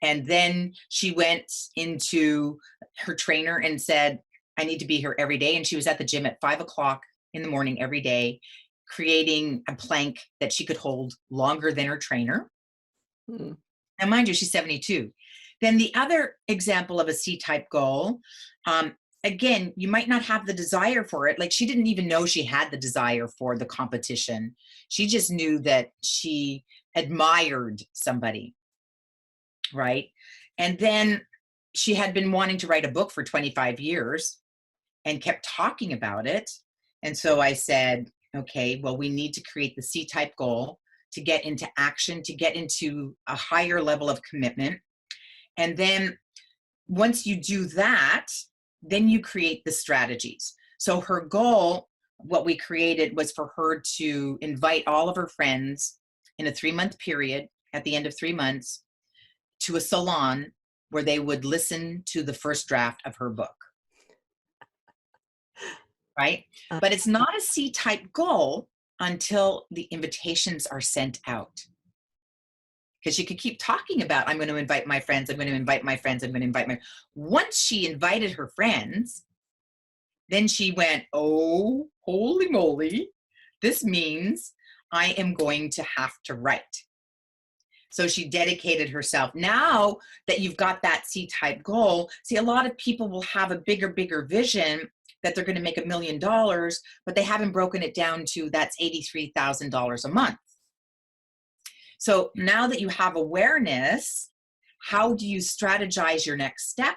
And then she went into her trainer and said, I need to be here every day. And she was at the gym at 5 o'clock in the morning every day, creating a plank that she could hold longer than her trainer. Mm. Now, mind you, she's 72. Then the other example of a C-type goal, again, you might not have the desire for it. Like she didn't even know she had the desire for the competition. She just knew that she admired somebody, right? And then she had been wanting to write a book for 25 years and kept talking about it. And so I said, okay, well, we need to create the C-type goal to get into action, to get into a higher level of commitment. And then once you do that, then you create the strategies. So her goal, what we created was for her to invite all of her friends in a 3-month period at the end of 3 months to a salon where they would listen to the first draft of her book. Right? Uh, But it's not a C-type goal until the invitations are sent out. Because she could keep talking about, I'm going to invite my friends, I'm going to invite my friends, I'm going to invite my. Once she invited her friends, then she went, oh, holy moly, this means I am going to have to write. So she dedicated herself. Now that you've got that C-type goal, see, a lot of people will have a bigger vision that they're going to make $1 million, but they haven't broken it down to that's $83,000 a month. So now that you have awareness, how do you strategize your next step?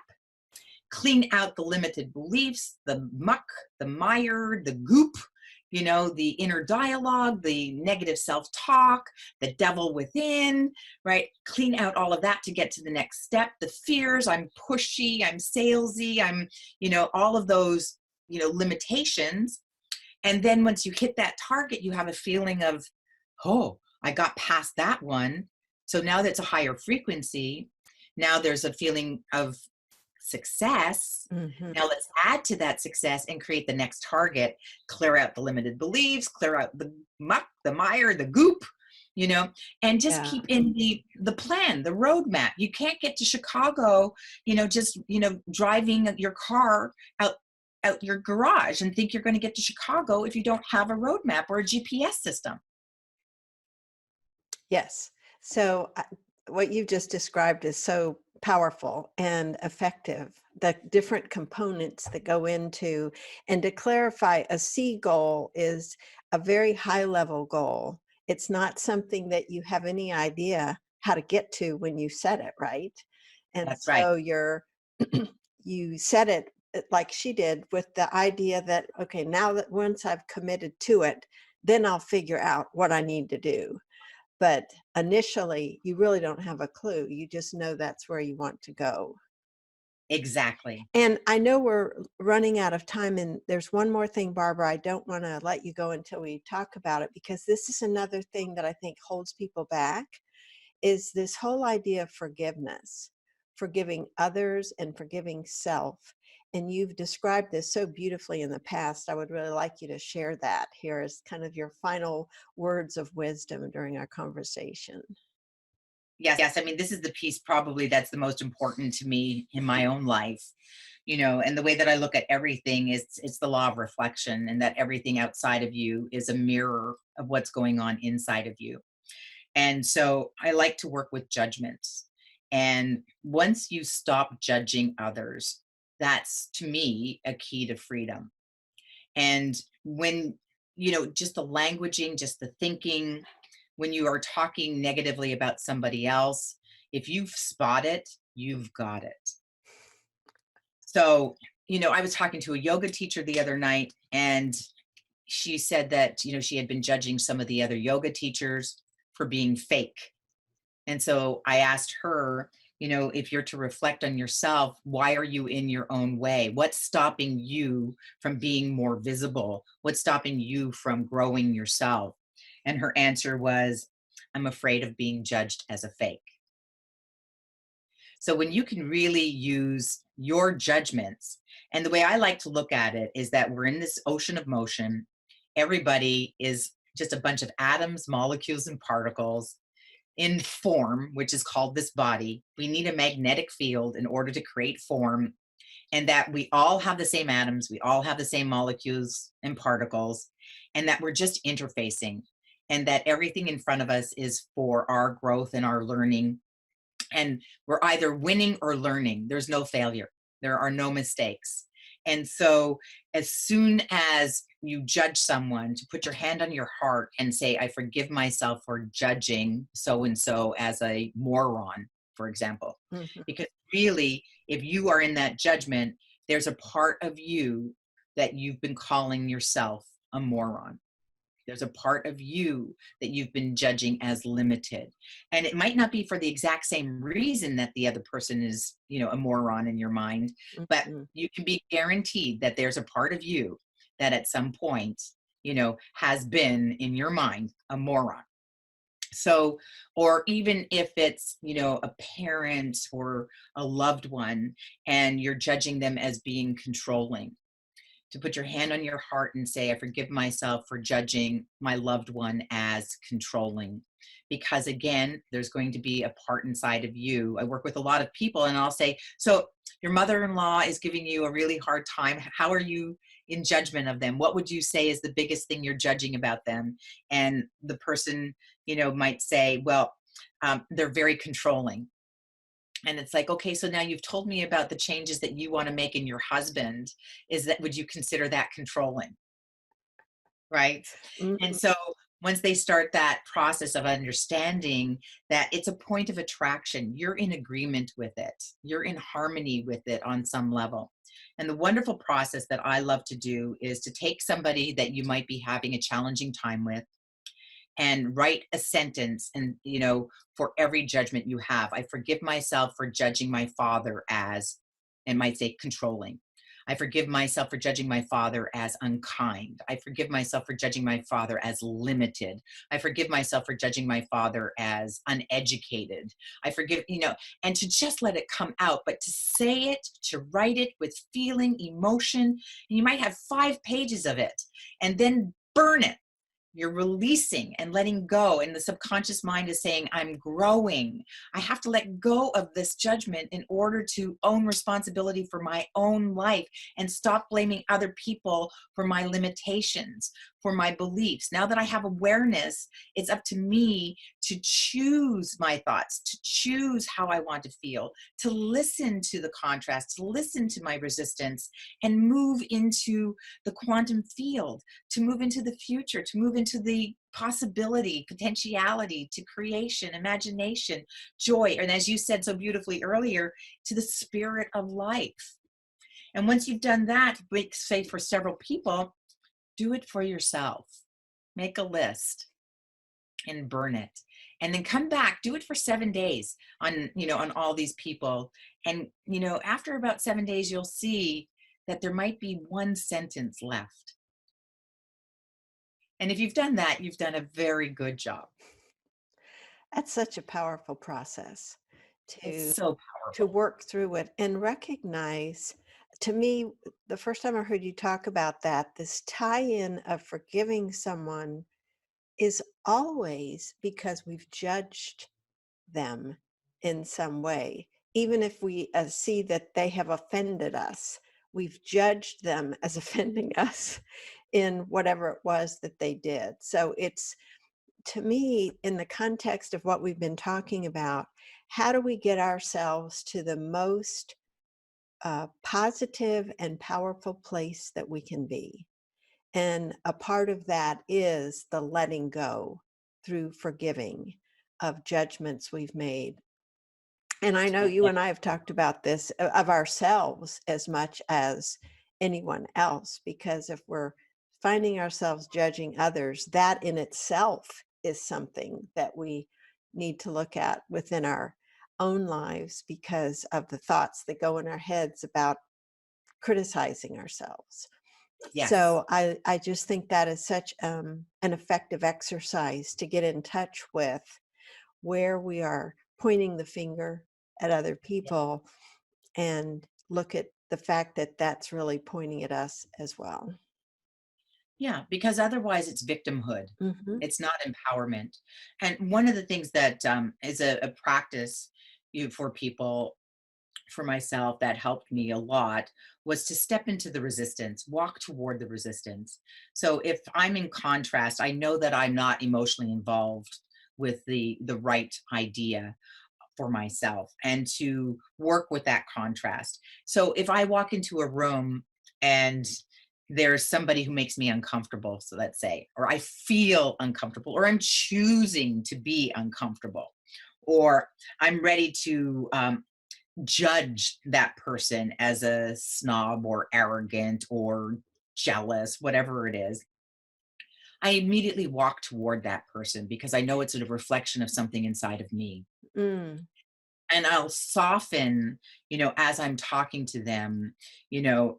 Clean out the limited beliefs, the muck, the mire, the goop, the inner dialogue, the negative self-talk, the devil within, right? Clean out all of that to get to the next step. The fears, I'm pushy, I'm salesy, I'm, all of those, limitations. And then once you hit that target, you have a feeling of, oh, I got past that one. So now that's a higher frequency. Now there's a feeling of success. mhm. Now let's add to that success and create the next target, clear out the limited beliefs, clear out the muck, the mire, the goop, and just Yeah. keep in the plan, the roadmap. You can't get to Chicago, just, driving your car out your garage and think you're going to get to Chicago if you don't have a roadmap or a GPS system. Yes. So, what you just described is so powerful and effective. The different components that go into, and to clarify, a C goal is a very high level goal. It's not something that you have any idea how to get to when you set it, right? And That's right. so you set it like she did with the idea that, okay, now that once I've committed to it, then I'll figure out what I need to do. But initially, you really don't have a clue. You just know that's where you want to go. Exactly. And I know we're running out of time, and there's one more thing, Barbara. I don't want to let you go until we talk about it, because this is another thing that I think holds people back, is this whole idea of forgiveness, forgiving others and forgiving self. And you've described this so beautifully in the past. I would really like you to share that here as kind of your final words of wisdom during our conversation. Yes. I mean, this is the piece probably that's the most important to me in my own life, and the way that I look at everything is it's the law of reflection, and that everything outside of you is a mirror of what's going on inside of you. And so I like to work with judgments. And once you stop judging others, that's to me a key to freedom. And when, just the languaging, just the thinking, when you are talking negatively about somebody else, if you've spot it, you've got it. So, I was talking to a yoga teacher the other night, and she said that, she had been judging some of the other yoga teachers for being fake. And so I asked her, if you're to reflect on yourself, why are you in your own way? What's stopping you from being more visible? What's stopping you from growing yourself? And her answer was, I'm afraid of being judged as a fake. So when you can really use your judgments, and the way I like to look at it is that we're in this ocean of motion. Everybody is just a bunch of atoms, molecules, and particles in form, which is called this body. We need a magnetic field in order to create form, and that we all have the same atoms, we all have the same molecules and particles, and that we're just interfacing, and that everything in front of us is for our growth and our learning. And we're either winning or learning. There's no failure, there are no mistakes. And so, as soon as you judge someone, to put your hand on your heart and say, I forgive myself for judging so and so as a moron, for example. Mhm. Because really, if you are in that judgment, there's a part of you that you've been calling yourself a moron. There's a part of you that you've been judging as limited. And it might not be for the exact same reason that the other person is, a moron in your mind, but Mhm. you can be guaranteed that there's a part of you that at some point, has been in your mind a moron. So, or even if it's, a parent or a loved one, and you're judging them as being controlling, to put your hand on your heart and say, I forgive myself for judging my loved one as controlling. Because again, there's going to be a part inside of you. I work with a lot of people, and I'll say, so your mother in law is giving you a really hard time. How are you in judgment of them? What would you say is the biggest thing you're judging about them? And the person, might say, well, they're very controlling. And it's like, okay, so now you've told me about the changes that you want to make in your husband. Would you consider that controlling? Right. And Mhm. so once they start that process of understanding that it's a point of attraction, you're in agreement with it, you're in harmony with it on some level. And the wonderful process that I love to do is to take somebody that you might be having a challenging time with and write a sentence, and for every judgment you have. I forgive myself for judging my father as, and might say, controlling. I forgive myself for judging my father as unkind. I forgive myself for judging my father as limited. I forgive myself for judging my father as uneducated. I forgive, and to just let it come out, but to say it, to write it with feeling, emotion, and you might have 5 pages of it, and then burn it. You're releasing and letting go, and the subconscious mind is saying, I'm growing. I have to let go of this judgment in order to own responsibility for my own life and stop blaming other people for my limitations, for my beliefs. Now that I have awareness, it's up to me to choose my thoughts, to choose how I want to feel, to listen to the contrast, to listen to my resistance, and move into the quantum field, to move into the future, to move into the possibility, potentiality, to creation, imagination, joy, and as you said so beautifully earlier, to the spirit of life. And once you've done that, say for several people, do it for yourself. Make a list and burn it. And then come back, do it for 7 days on all these people. And, after about 7 days, you'll see that there might be one sentence left. And if you've done that, you've done a very good job. That's such a powerful process It's to so to powerful. work through it and recognize. To me, the first time I heard you talk about that, this tie-in of forgiving someone is always because we've judged them in some way. Even if we see that they have offended us, we've judged them as offending us in whatever it was that they did. So it's to me, in the context of what we've been talking about, how do we get ourselves to the most positive and powerful place that we can be? And a part of that is the letting go through forgiving of judgments we've made. And I know Yeah, you and I have talked about this of ourselves as much as anyone else, because if we're finding ourselves judging others, that in itself is something that we need to look at within our own lives because of the thoughts that go in our heads about criticizing ourselves. yes. So I just think that is such an effective exercise to get in touch with where we are pointing the finger at other people and look at the fact that that's really pointing at us as well. Yeah, because otherwise it's victimhood. Mhm. It's not empowerment. And one of the things that is a practice for people, for myself, that helped me a lot was to step into the resistance, walk toward the resistance. So if I'm in contrast, I know that I'm not emotionally involved with the right idea for myself, and to work with that contrast. So if I walk into a room and there's somebody who makes me uncomfortable, so let's say, or I feel uncomfortable, or I'm choosing to be uncomfortable, or I'm ready to judge that person as a snob or arrogant or jealous, whatever it is, I immediately walk toward that person because I know it's a reflection of something inside of me. Mm. And I'll soften, as I'm talking to them,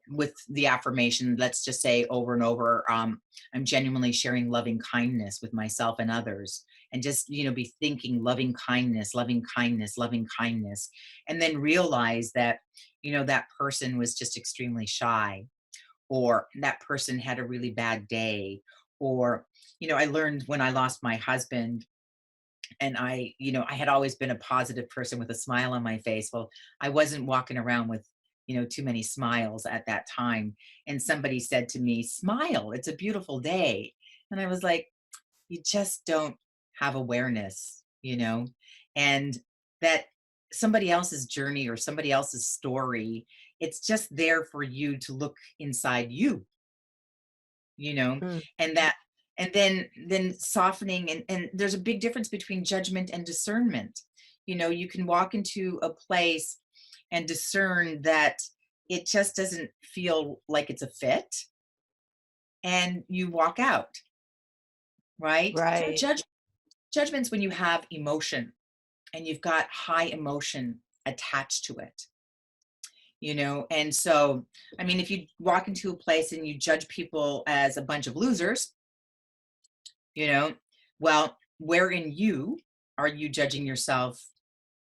with the affirmation, let's just say over and over, I'm genuinely sharing loving kindness with myself and others. And just, be thinking loving kindness, loving kindness, loving kindness. And then realize that, that person was just extremely shy, or that person had a really bad day. Or, I learned when I lost my husband, and I had always been a positive person with a smile on my face. Well, I wasn't walking around with, too many smiles at that time. And somebody said to me, "Smile, it's a beautiful day." And I was like, you just don't have awareness, and that somebody else's journey or somebody else's story, it's just there for you to look inside you, you know Mm. and that, and then softening, and there's a big difference between judgment and discernment. You can walk into a place and discern that it just doesn't feel like it's a fit, and you walk out, right? Right. Judgment's when you have emotion and you've got high emotion attached to it, and so, I mean, if you walk into a place and you judge people as a bunch of losers, you know well, where in you are you judging yourself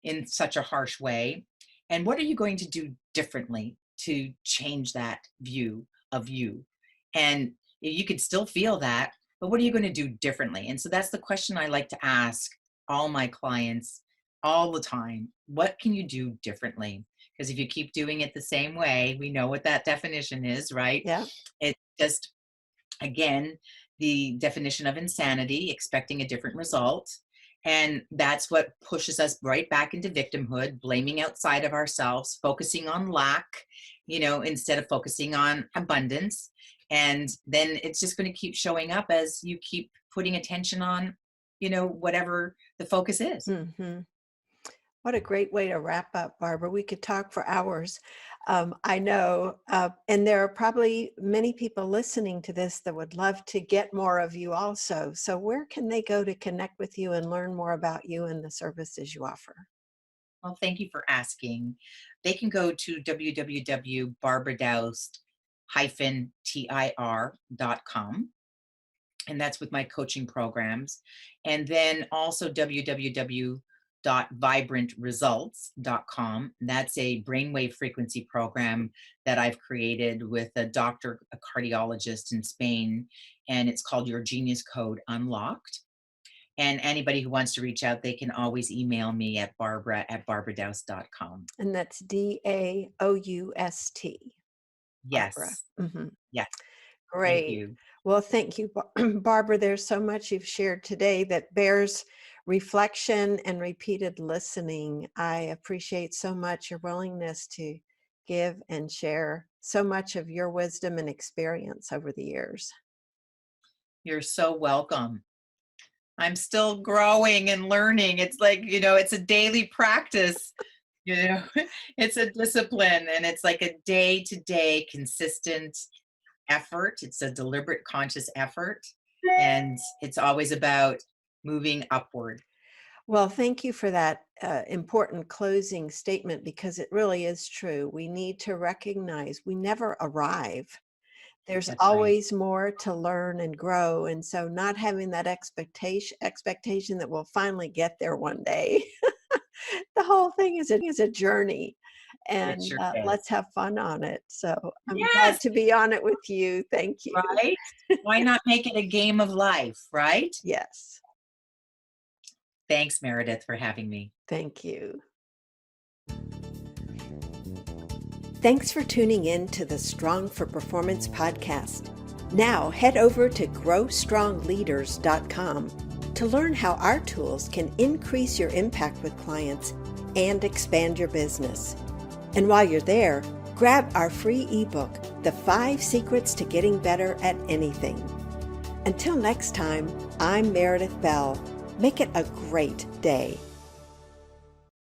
in such a harsh way, and what are you going to do differently to change that view of you? And you could still feel that, but what are you going to do differently? And so that's the question I like to ask all my clients all the time. What can you do differently? Because if you keep doing it the same way, we know what that definition is, right? Yeah. It's just, again, the definition of insanity, expecting a different result. And that's what pushes us right back into victimhood, blaming outside of ourselves, focusing on lack, instead of focusing on abundance. And then it's just going to keep showing up as you keep putting attention on, whatever the focus is. Hmm. What a great way to wrap up, Barbara. We could talk for hours. I know, and there are probably many people listening to this that would love to get more of you also. So, where can they go to connect with you and learn more about you and the services you offer? Well, thank you for asking. They can go to www.barbaradoust-tir.com, and that's with my coaching programs. And then also www.vibrantresults.com. That's a brainwave frequency program that I've created with a doctor, a cardiologist in Spain, and it's called Your Genius Code Unlocked. And anybody who wants to reach out, they can always email me at barbara@barbaradoust.com. And that's DAOUST, Barbara. Yes. Hmm. Yes. Thank Great. you. Well, thank you, Barbara. There's so much you've shared today that bears reflection and repeated listening. I appreciate so much your willingness to give and share so much of your wisdom and experience over the years. You're so welcome. I'm still growing and learning. It's like, it's a daily practice, you know, it's a discipline and it's like a day to day consistent effort. It's a deliberate, conscious effort. And it's always about moving upward. Well, thank you for that important closing statement because it really is true. We need to recognize we never arrive. There's That's right. always more to learn and grow. And so not having that expectation that we'll finally get there one day. The whole thing is a journey, It and sure is. let's have fun on it. So I'm Yes, glad to be on it with you. Thank you. right? Why not make it a game of life, right? Yes, Thanks, Meredith, for having me. thank you. Thanks for tuning in to the Strong for Performance podcast. Now head over to growstrongleaders.com to learn how our tools can increase your impact with clients and expand your business. And while you're there, grab our free ebook, The 5 Secrets to Getting Better at Anything. Until next time, I'm Meredith Bell. Make it a great day.